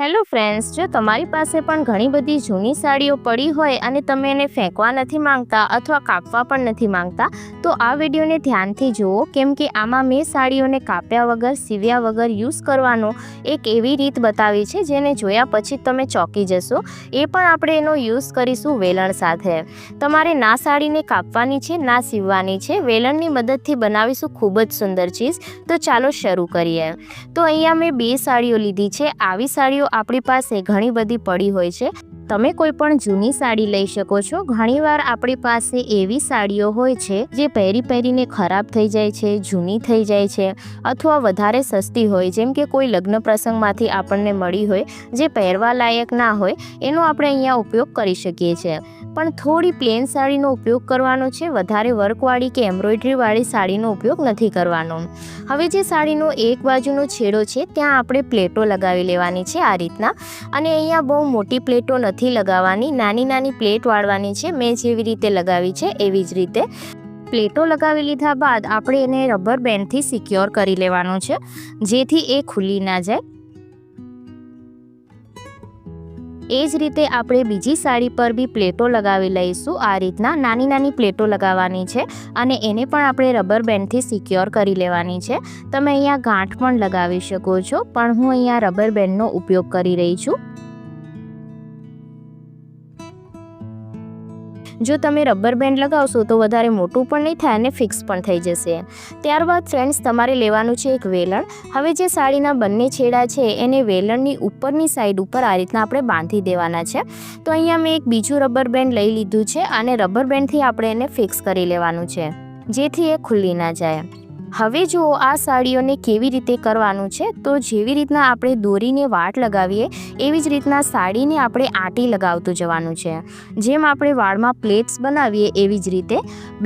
Hello friends, જો તમારી પાસે પણ ઘણી બધી જૂની સાડીઓ પડી હોય અને તમે એને ફેંકવા નથી માંગતા અથવા કાપવા પણ નથી માંગતા તો આ વિડીયોને ધ્યાનથી જુઓ, કેમ કે આમાં મેં સાડીઓને કાપ્યા વગર, સીવ્યા વગર યુઝ કરવાનો એક એવી રીત બતાવી છે જેને જોયા પછી તમે ચોંકી જશો. એ પણ આપણે એનો યુઝ કરીશું વેલણ સાથે. તમારે ના સાડીને કાપવાની છે ના સીવવાની છે, વેલણની મદદથી બનાવીશું ખૂબ જ સુંદર ચીજ. તો ચાલો શરૂ કરીએ. તો અહીંયા મેં 2 સાડીઓ લીધી છે. આવી સાડીઓ આપણી પાસે ઘણી બધી પડી હોય છે. તમે કોઈ પણ જૂની સાડી લઈ શકો છો. ઘણીવાર આપણી પાસે એવી સાડીઓ હોય છે જે પહેરીને ખરાબ થઈ જાય છે, જૂની થઈ જાય છે અથવા વધારે સસ્તી હોય, જેમ કે કોઈ લગ્ન પ્રસંગમાંથી આપણને મળી હોય જે પહેરવા લાયક ના હોય, એનો આપણે અહીંયા ઉપયોગ કરી શકીએ છીએ. પણ થોડી પ્લેન સાડીનો ઉપયોગ કરવાનો છે, વધારે વર્કવાળી કે એમ્બ્રોઇડરીવાળી સાડીનો ઉપયોગ નથી કરવાનો. હવે જે સાડીનો એક બાજુનો છેડો છે ત્યાં આપણે પ્લેટો લગાવી લેવાની છે આ રીતના. અને અહીંયા બહુ મોટી પ્લેટો નથી લગાવવાની, નાની નાની પ્લેટ વાળવાની છે. મેં જેવી રીતે લગાવી છે એવી જ રીતે પ્લેટો લગાવી લીધા બાદ આપણે એને રબર બેન્ડથી સિક્યોર કરી લેવાનું છે, જેથી એ ખુલ્લી ના જાય. એ જ રીતે આપણે બીજી સાડી પર બી પ્લેટો લગાવી લઈશું. આ રીતના નાની નાની પ્લેટો લગાવવાની છે અને એને પણ આપણે રબર બેન્ડથી સિક્યોર કરી લેવાની છે. તમે અહીંયા ગાંઠ પણ લગાવી શકો છો, પણ હું અહીંયા રબર બેન્ડનો ઉપયોગ કરી રહી છું. જો તમે રબર બેન્ડ લગાવશો તો વધારે મોટું પણ નહીં થાય અને ફિક્સ પણ થઈ જશે. ત્યારબાદ ફ્રેન્ડ્સ, તમારે લેવાનું છે એક વેલણ. હવે જે સાડીના બંને છેડા છે એને વેલણની ઉપરની સાઈડ ઉપર આ રીતના આપણે બાંધી દેવાના છે. તો અહીંયા મેં એક બીજું રબર બેન્ડ લઈ લીધું છે અને રબર બેન્ડથી આપણે એને ફિક્સ કરી લેવાનું છે, જેથી એ ખુલ્લી ના જાય. હવે જુઓ આ સાડીઓને કેવી રીતે કરવાનું છે. તો જેવી રીતના આપણે દોરીને વાટ લગાવીએ એવી જ રીતના સાડીને આપણે આંટી લગાવતું જવાનું છે. જેમ આપણે વાળમાં પ્લેટ્સ બનાવીએ એવી જ રીતે.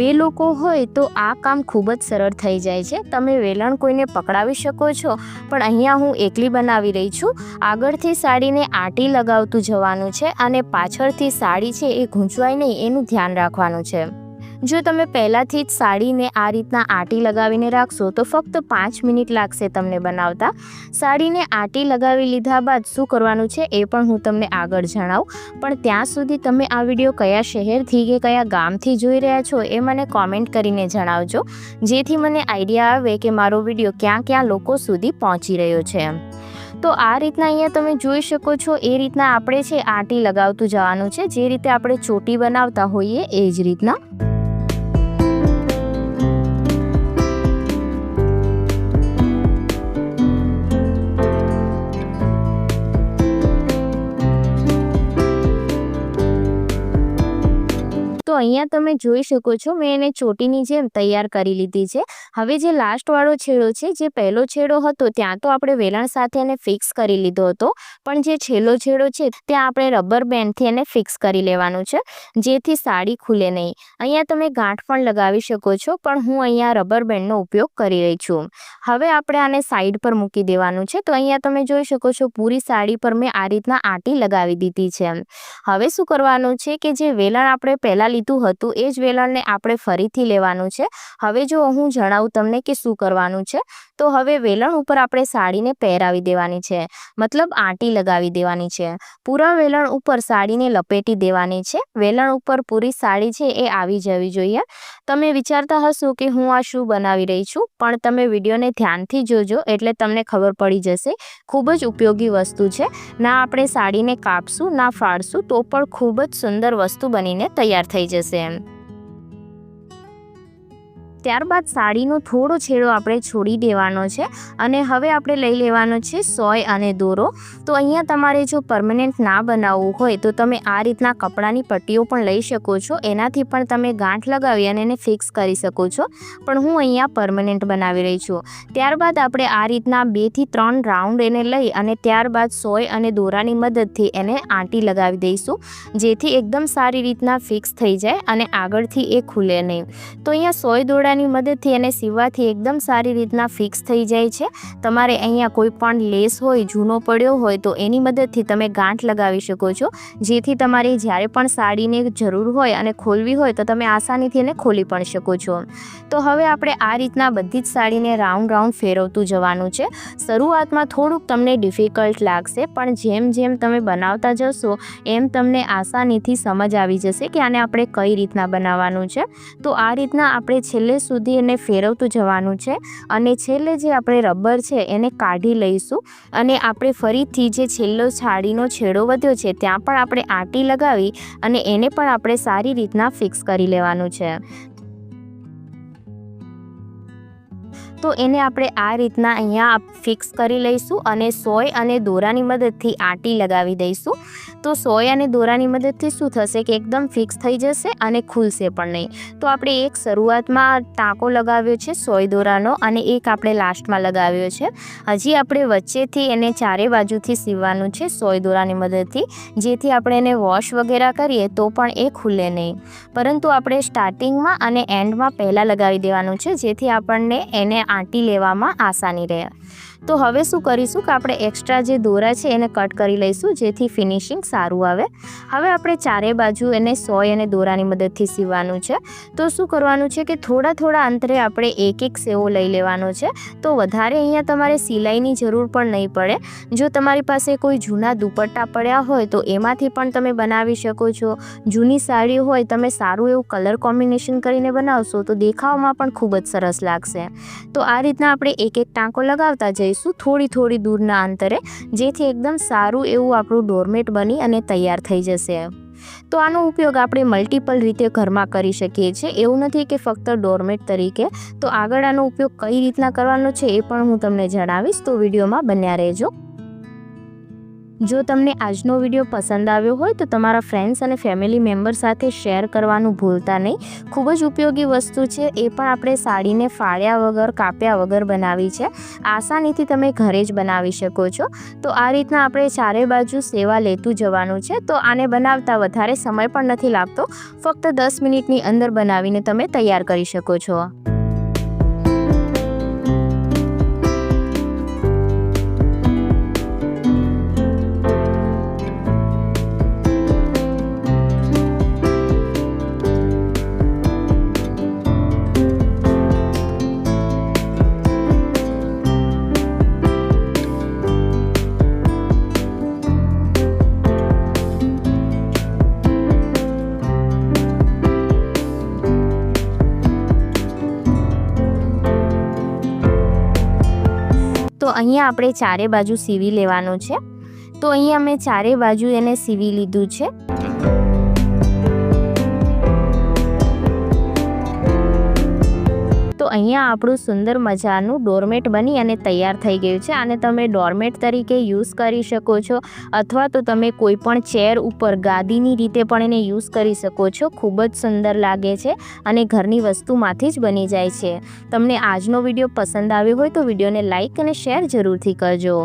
2 લોકો હોય તો આ કામ ખૂબ જ સરળ થઈ જાય છે. તમે વેલણ કોઈને પકડાવી શકો છો, પણ અહીંયા હું એકલી બનાવી રહી છું. આગળથી સાડીને આંટી લગાવતું જવાનું છે અને પાછળથી સાડી છે એ ગૂંચવાય નહીં એનું ધ્યાન રાખવાનું છે. જો તમે પહેલાંથી જ સાડીને આ રીતના આંટી લગાવીને રાખશો તો ફક્ત 5 મિનિટ લાગશે તમને બનાવતા. સાડીને આંટી લગાવી લીધા બાદ શું કરવાનું છે એ પણ હું તમને આગળ જણાવું. પણ ત્યાં સુધી તમે આ વિડીયો કયા શહેરથી કે કયા ગામથી જોઈ રહ્યા છો એ મને કોમેન્ટ કરીને જણાવજો, જેથી મને આઈડિયા આવે કે મારો વિડીયો ક્યાં ક્યાં લોકો સુધી પહોંચી રહ્યો છે. તો આ રીતના અહીંયા તમે જોઈ શકો છો એ રીતના આપણે છે આંટી લગાવતું જવાનું છે, જે રીતે આપણે ચોટી બનાવતા હોઈએ એ જ રીતના. તો અહીંયા તમે જોઈ શકો છો મેં એને ચોટીની જેમ તૈયાર કરી લીધી છે. હવે જે લાસ્ટવાળો છેડો છે, જે પહેલો છેડો હતો ત્યાં તો આપણે વેલણ સાથે એને ફિક્સ કરી લીધો હતો, પણ જે છેલ્લો છેડો છે ત્યાં આપણે રબર બેન્ડથી એને ફિક્સ કરી લેવાનું છે, જેથી સાડી ખુલે નહીં. અહીંયા તમે ગાંઠ પણ લગાવી શકો છો, પણ હું અહીંયા રબર બેન્ડનો ઉપયોગ કરી રહી છું. હવે આપણે આને સાઈડ પર મૂકી દેવાનું છે. તો અહીંયા તમે જોઈ શકો છો પૂરી સાડી પર મેં આ રીતના આંટી લગાવી દીધી છે. હવે શું કરવાનું છે કે જે વેલણ આપણે પહેલાં લીધું હતું એ જ વેલણને આપણે ફરીથી લેવાનું છે. હવે જો હું જણાવું તમને કે શું કરવાનું છે, તો હવે વેલણ ઉપર આપણે સાડીને પહેરાવી દેવાની છે, મતલબ આંટી લગાવી દેવાની છે. પૂરા વેલણ ઉપર સાડીને લપેટી દેવાની છે. વેલણ ઉપર પૂરી સાડી છે એ આવી જવી જોઈએ. તમે વિચારતા હશો કે હું આ શું બનાવી રહી છું, પણ તમે વિડીયોને ધ્યાનથી જોજો એટલે તમને ખબર પડી જશે. ખૂબ જ ઉપયોગી વસ્તુ છે. ના આપણે સાડીને કાપશું ના ફાડશું તો પણ ખૂબ જ સુંદર વસ્તુ બનીને તૈયાર થઈ જશે. ત્યારબાદ સાડીનો થોડો છેડો આપણે છોડી દેવાનો છે અને હવે આપણે લઈ લેવાનો છે સોય અને દોરો. તો અહીંયા તમારે જો પરમનન્ટ ના બનાવવું હોય તો તમે આ રીતના કપડાની પટ્ટીઓ પણ લઈ શકો છો. એનાથી પણ તમે ગાંઠ લગાવી અને એને ફિક્સ કરી શકો છો, પણ હું અહીંયા પરમનન્ટ બનાવી રહી છું. ત્યારબાદ આપણે આ રીતના 2 થી 3 રાઉન્ડ એને લઈ અને ત્યારબાદ સોય અને દોરાની મદદથી એને આંટી લગાવી દઈશું, જેથી એકદમ સારી રીતના ફિક્સ થઈ જાય અને આગળથી એ ખુલે નહીં. તો અહીંયા સોય દોરા દોરાની મદદથી એને સીવવાથી એકદમ સારી રીતના ફિક્સ થઈ જાય છે. તમારે અહીંયા કોઈ પણ લેસ હોય જૂનો પડ્યો હોય તો એની મદદથી તમે ગાંઠ લગાવી શકો છો, જેથી તમારે જ્યારે પણ સાડીને જરૂર હોય અને ખોલવી હોય તો તમે આસાનીથી એને ખોલી પણ શકો છો. તો હવે આપણે આ રીતના બધી જ સાડીને રાઉન્ડ ફેરવતું જવાનું છે. શરૂઆતમાં થોડુંક તમને ડિફિકલ્ટ લાગશે, પણ જેમ જેમ તમે બનાવતા જશો એમ તમને આસાનીથી સમજ આવી જશે કે આને આપણે કઈ રીતના બનાવવાનું છે. તો આ રીતના આપણે છેલ્લે સુધી એને ફેરવતું જવાનું છે અને છેલ્લે જે આપણે રબર છે એને કાઢી લઈશું અને આપણે ફરીથી જે છેલ્લો સાડીનો છેડો વધ્યો છે ત્યાં પણ આપણે આંટી લગાવી અને એને પણ આપણે સારી રીતના ફિક્સ કરી લેવાનું છે. તો એને આપણે આ રીતના અહીંયા ફિક્સ કરી લઈશું અને સોય અને દોરાની મદદથી આંટી લગાવી દઈશું. તો સોય અને દોરાની મદદથી શું થશે કે એકદમ ફિક્સ થઈ જશે અને ખુલશે પણ નહીં. તો આપણે એક શરૂઆતમાં ટાંકો લગાવ્યો છે સોય દોરાનો અને એક આપણે લાસ્ટમાં લગાવ્યો છે. હજી આપણે વચ્ચેથી એને ચારે બાજુથી સીવવાનું છે સોય દોરાની મદદથી, જેથી આપણે એને વોશ વગેરે કરીએ તો પણ એ ખુલે નહીં. પરંતુ આપણે સ્ટાર્ટિંગમાં અને એન્ડમાં પહેલાં લગાવી દેવાનું છે, જેથી આપણને એને આંટી લેવામાં આસાની રહે. તો હવે શું કરીશું કે આપણે એક્સ્ટ્રા જે દોરા છે એને કટ કરી લઈશું, જેથી ફિનિશિંગ સારું આવે. હવે આપણે ચારે બાજુ એને સોય અને દોરાની મદદથી સીવવાનું છે. તો શું કરવાનું છે કે થોડા અંતરે આપણે એક સેવો લઈ લેવાનો છે. તો વધારે અહીંયા તમારે સિલાઈની જરૂર પણ નહીં પડે. જો તમારી પાસે કોઈ જૂના દુપટ્ટા પડ્યા હોય તો એમાંથી પણ તમે બનાવી શકો છો. જૂની સાડી હોય તમે સારું એવું કલર કોમ્બિનેશન કરીને બનાવશો તો દેખાવમાં પણ ખૂબ જ સરસ લાગશે. તો આ રીતના આપણે એક ટાંકો લગાવતા જઈશું થોડી દૂરના અંતરે, જેથી એકદમ સારું એવું આપણું ડોરમેટ બની અને તૈયાર થઈ જશે. તો આનો ઉપયોગ આપણે મલ્ટિપલ રીતે ઘરમાં કરી શકીએ છીએ. એવું નથી કે ફક્ત ડોરમેટ તરીકે. તો આગળ આનો ઉપયોગ કઈ રીતના કરવાનો છે એ પણ હું તમને જણાવીશ, તો વિડીયોમાં બન્યા રહેજો. જો તમને આજનો વિડીયો પસંદ આવ્યો હોય તો તમારા ફ્રેન્ડ્સ અને ફેમિલી મેમ્બર સાથે શેર કરવાનું ભૂલતા નહીં. ખૂબ જ ઉપયોગી વસ્તુ છે. એ પણ આપણે સાડીને ફાડ્યા વગર કાપ્યા વગર બનાવી છે. આસાનીથી તમે ઘરે જ બનાવી શકો છો. તો આ રીતના આપણે ચારે બાજુ સેવા લેતું જવાનું છે. તો આને બનાવતા વધારે સમય પણ નથી લાગતો. ફક્ત 10 મિનિટની અંદર બનાવીને તમે તૈયાર કરી શકો છો. તો અહીંયા આપણે ચારે બાજુ સીવી લેવાનું છે. તો અહીંયા મેં ચારે બાજુ એને સીવી લીધું છે. તો અહીંયા આપણું સુંદર મજાનું ડોરમેટ બની અને તૈયાર થઈ ગયું છે. આને તમે ડોરમેટ તરીકે યુઝ કરી શકો છો અથવા તો તમે કોઈ પણ ચેર ઉપર ગાદીની રીતે પણ એને યુઝ કરી શકો છો. ખૂબ જ સુંદર લાગે છે અને ઘરની વસ્તુમાંથી જ બની જાય છે. તમને આજનો વિડીયો પસંદ આવ્યો હોય તો વિડીયોને લાઇક અને શેર જરૂરથી કરજો.